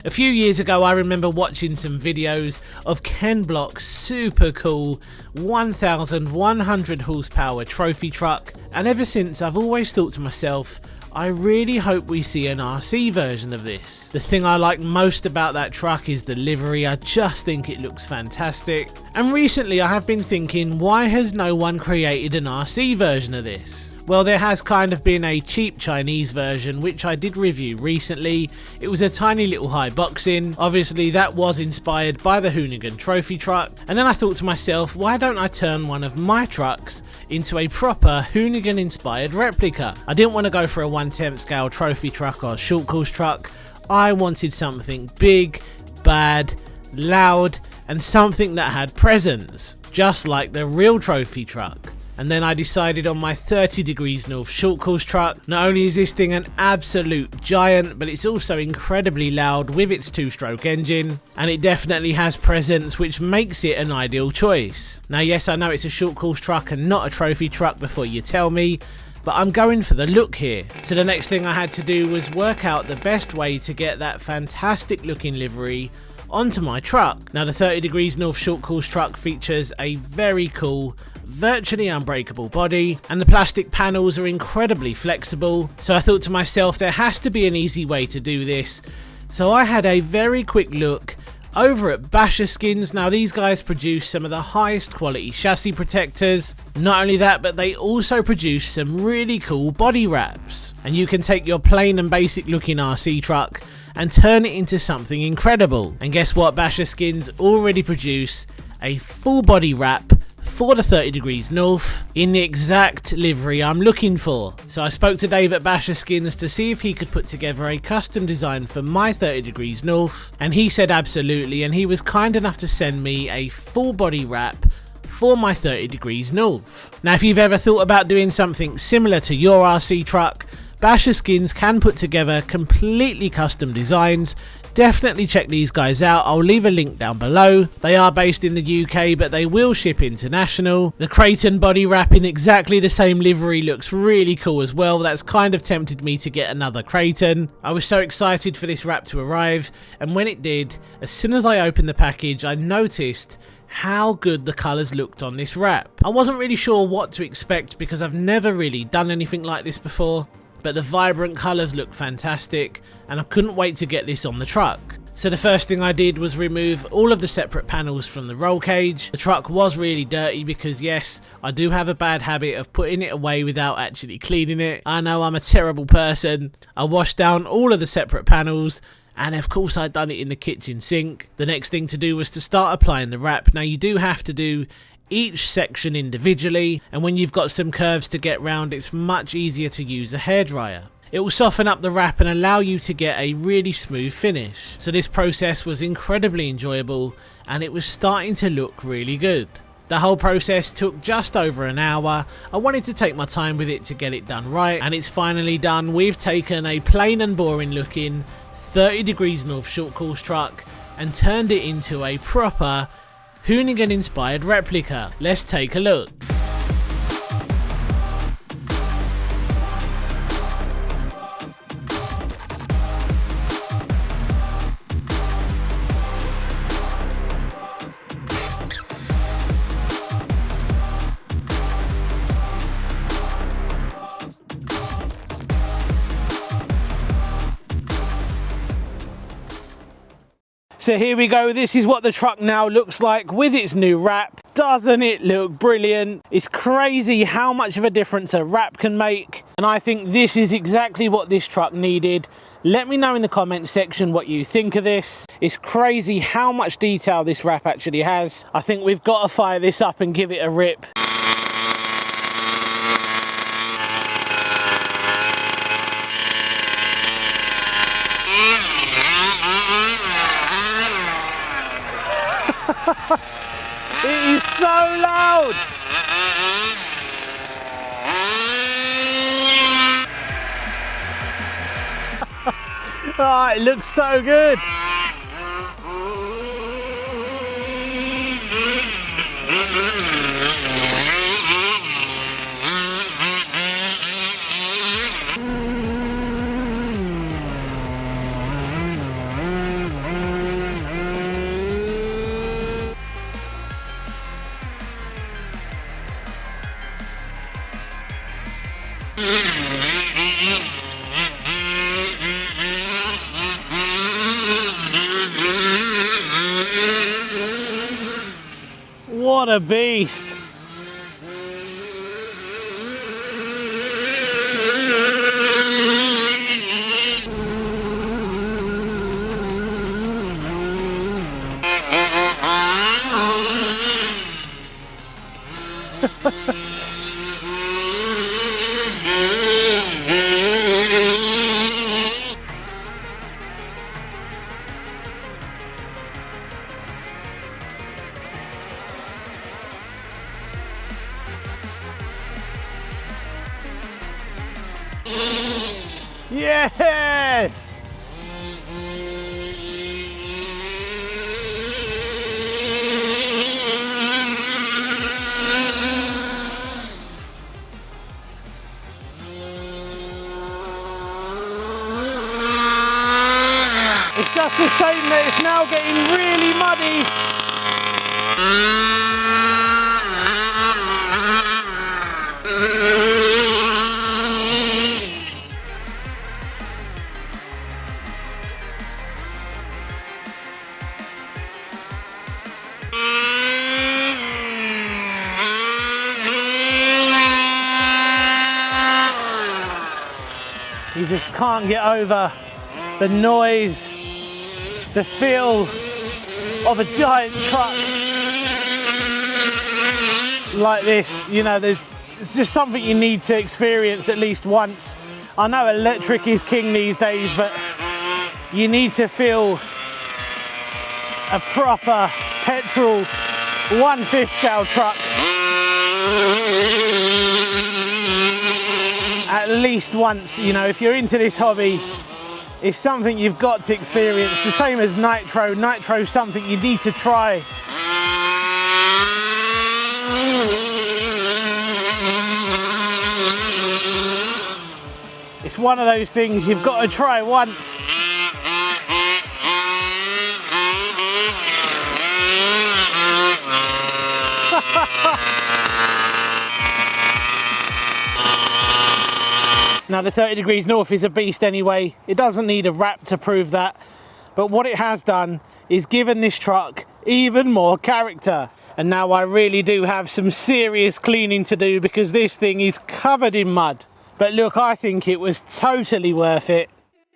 A few years ago I remember watching some videos of Ken Block's super cool 1100 horsepower trophy truck, and ever since I've always thought to myself, I really hope we see an RC version of this. The thing I like most about that truck is the livery. I just think it looks fantastic. And recently I have been thinking, why has no one created an RC version of this? Well, there has kind of been a cheap Chinese version which I did review recently. It was a tiny little high boxing. Obviously that was inspired by the Hoonigan Trophy Truck, and then I thought to myself, why don't I turn one of my trucks into a proper Hoonigan inspired replica? I didn't want to go for a 1/10 scale trophy truck or short course truck. I wanted something big, bad, loud, and something that had presence, just like the real trophy truck. And then I decided on my 30 degrees north short course truck. Not only is this thing an absolute giant, but it's also incredibly loud with its 2-stroke engine, and it definitely has presence, which makes it an ideal choice. Now yes, I know it's a short course truck and not a trophy truck before you tell me, but I'm going for the look here. So the next thing I had to do was work out the best way to get that fantastic looking livery onto my truck. Now the 30 degrees north short course truck features a very cool, virtually unbreakable body, and the plastic panels are incredibly flexible. So I thought to myself, there has to be an easy way to do this. So I had a very quick look over at BasherSkinz. Now these guys produce some of the highest quality chassis protectors. Not only that, but they also produce some really cool body wraps, and you can take your plain and basic looking RC truck and turn it into something incredible. And guess what? BasherSkinz already produce a full body wrap for the 30 degrees north in the exact livery I'm looking for. So I spoke to Dave at BasherSkinz to see if he could put together a custom design for my 30 degrees north, and he said absolutely, and he was kind enough to send me a full body wrap for my 30 degrees north. Now if you've ever thought about doing something similar to your RC truck, BasherSkinz can put together completely custom designs. Definitely check these guys out. I'll leave a link down below. They are based in the UK, but they will ship international. The Creighton body wrap in exactly the same livery looks really cool as well. That's kind of tempted me to get another Creighton. I was so excited for this wrap to arrive, and when it did, as soon as I opened the package, I noticed how good the colours looked on this wrap. I wasn't really sure what to expect because I've never really done anything like this before, but the vibrant colours look fantastic, and I couldn't wait to get this on the truck. So the first thing I did was remove all of the separate panels from the roll cage. The truck was really dirty because yes, I do have a bad habit of putting it away without actually cleaning it. I know I'm a terrible person. I washed down all of the separate panels, and of course I'd done it in the kitchen sink. The next thing to do was to start applying the wrap. Now you do have to do each section individually, and when you've got some curves to get round, it's much easier to use a hairdryer. It will soften up the wrap and allow you to get a really smooth finish. So this process was incredibly enjoyable, and it was starting to look really good. The whole process took just over an hour. I wanted to take my time with it to get it done right, and it's finally done. We've taken a plain and boring looking 30 degrees north short course truck and turned it into a proper Hoonigan inspired replica. Let's take a look. So here we go, this is what the truck now looks like with its new wrap. Doesn't it look brilliant? It's crazy how much of a difference a wrap can make, and I think this is exactly what this truck needed. Let me know in the comments section what you think of this. It's crazy how much detail this wrap actually has. I think we've got to fire this up and give it a rip. It is so loud! Oh, it looks so good! What a beast. Yes! It's just a shame that it's now getting really muddy. You just can't get over the noise, the feel of a giant truck like this. You know, it's just something you need to experience at least once. I know electric is king these days, but you need to feel a proper petrol 1/5 scale truck at least once. You know, if you're into this hobby, it's something you've got to experience. The same as nitro. Nitro's something you need to try. It's one of those things you've got to try once. Now the 30 degrees north is a beast anyway. It doesn't need a wrap to prove that. But what it has done is given this truck even more character. And now I really do have some serious cleaning to do because this thing is covered in mud. But look, I think it was totally worth it.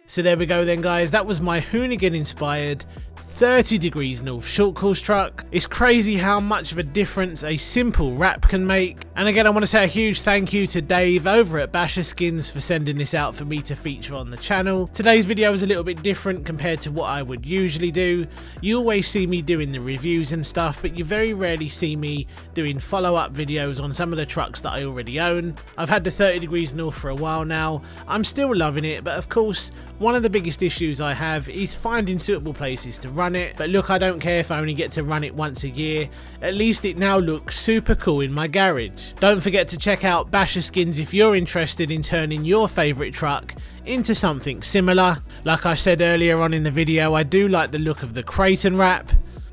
So there we go then guys, that was my Hoonigan inspired 30 degrees north short course truck. It's crazy how much of a difference a simple wrap can make. And again, I want to say a huge thank you to Dave over at BasherSkinz for sending this out for me to feature on the channel. Today's video is a little bit different compared to what I would usually do. You always see me doing the reviews and stuff, but you very rarely see me doing follow-up videos on some of the trucks that I already own. I've had the 30 degrees north for a while now. I'm still loving it, but of course, one of the biggest issues I have is finding suitable places to run it. But look, I don't care if I only get to run it once a year. At least it now looks super cool in my garage. Don't forget to check out BasherSkinz if you're interested in turning your favourite truck into something similar. Like I said earlier on in the video, I do like the look of the Creighton wrap.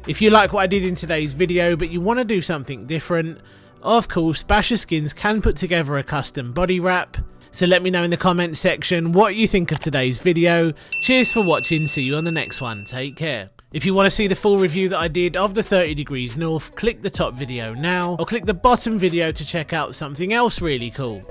If you like what I did in today's video but you want to do something different, of course BasherSkinz can put together a custom body wrap. So let me know in the comment section what you think of today's video. Cheers for watching, see you on the next one, take care. If you want to see the full review that I did of the 30 degrees north, click the top video now, or click the bottom video to check out something else really cool.